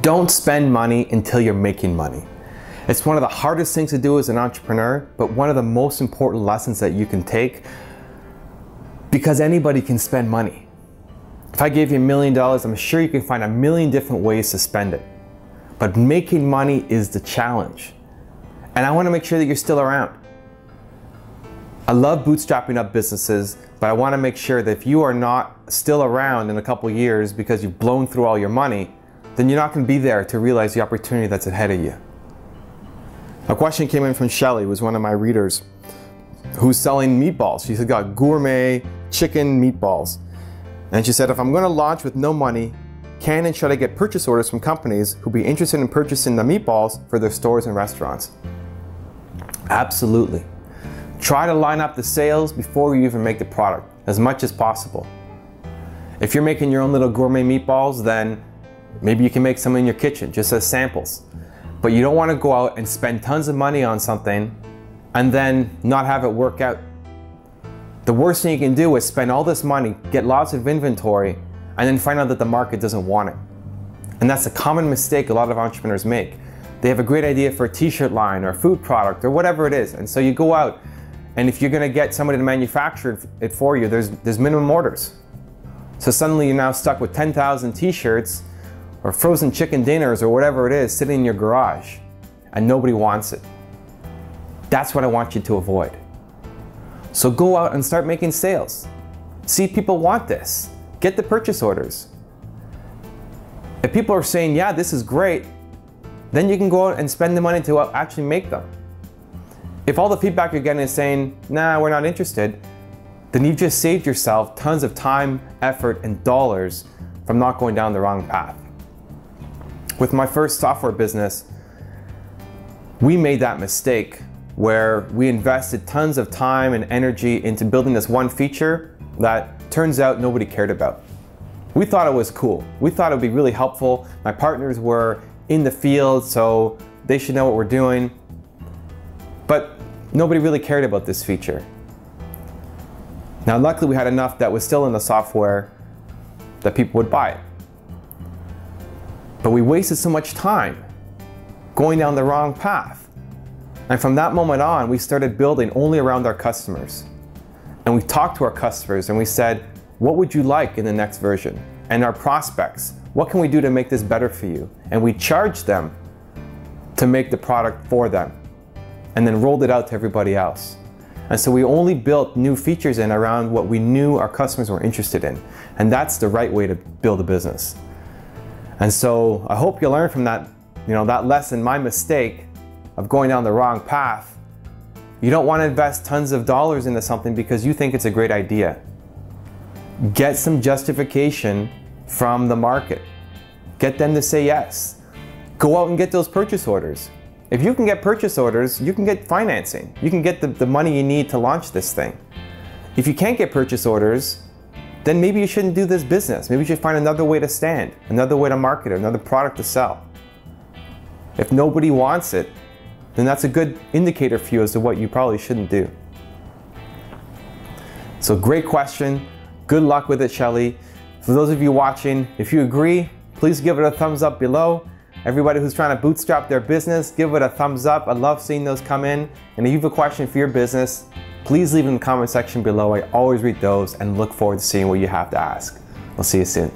Don't spend money until you're making money. It's one of the hardest things to do as an entrepreneur, but one of the most important lessons that you can take, because anybody can spend money. If I gave you $1 million, I'm sure you can find a million different ways to spend it. But making money is the challenge. And I want to make sure that you're still around. I love bootstrapping up businesses, but I want to make sure that if you are not still around in a couple years because you've blown through all your money, then you're not going to be there to realize the opportunity that's ahead of you. A question came in from Shelly, who was one of my readers, who's selling meatballs. She's got gourmet chicken meatballs. And she said, if I'm going to launch with no money, can and should I get purchase orders from companies who'd be interested in purchasing the meatballs for their stores and restaurants? Absolutely. Try to line up the sales before you even make the product as much as possible. If you're making your own little gourmet meatballs, then maybe you can make some in your kitchen just as samples. But you don't want to go out and spend tons of money on something and then not have it work out. The worst thing you can do is spend all this money, get lots of inventory, and then find out that the market doesn't want it. And that's a common mistake a lot of entrepreneurs make. They have a great idea for a t-shirt line or a food product or whatever it is. And so you go out, and if you're going to get somebody to manufacture it for you, there's minimum orders. So suddenly you're now stuck with 10,000 t-shirts or frozen chicken dinners or whatever it is sitting in your garage, and nobody wants it. That's what I want you to avoid. So go out and start making sales. See if people want this. Get the purchase orders. If people are saying, yeah, this is great, then you can go out and spend the money to actually make them. If all the feedback you're getting is saying, nah, we're not interested, then you've just saved yourself tons of time, effort, and dollars from not going down the wrong path. With my first software business, we made that mistake where we invested tons of time and energy into building this one feature that turns out nobody cared about. We thought it was cool. We thought it would be really helpful. My partners were in the field, so they should know what we're doing. But nobody really cared about this feature. Now, luckily we had enough that was still in the software that people would buy it. But we wasted so much time going down the wrong path. And from that moment on, we started building only around our customers. And we talked to our customers and we said, what would you like in the next version? And our prospects, what can we do to make this better for you? And we charged them to make the product for them and then rolled it out to everybody else. And so we only built new features in around what we knew our customers were interested in. And that's the right way to build a business. And so I hope you learn from that, that lesson, my mistake of going down the wrong path. You don't want to invest tons of dollars into something because you think it's a great idea. Get some justification from the market. Get them to say yes. Go out and get those purchase orders. If you can get purchase orders, you can get financing. You can get the money you need to launch this thing. If you can't get purchase orders, then maybe you shouldn't do this business. Maybe you should find another way to stand, another way to market it, another product to sell. If nobody wants it, then that's a good indicator for you as to what you probably shouldn't do. So great question. Good luck with it, Shelly. For those of you watching, if you agree, please give it a thumbs up below. Everybody who's trying to bootstrap their business, give it a thumbs up. I love seeing those come in. And if you have a question for your business, please leave it in the comment section below. I always read those and look forward to seeing what you have to ask. I'll see you soon.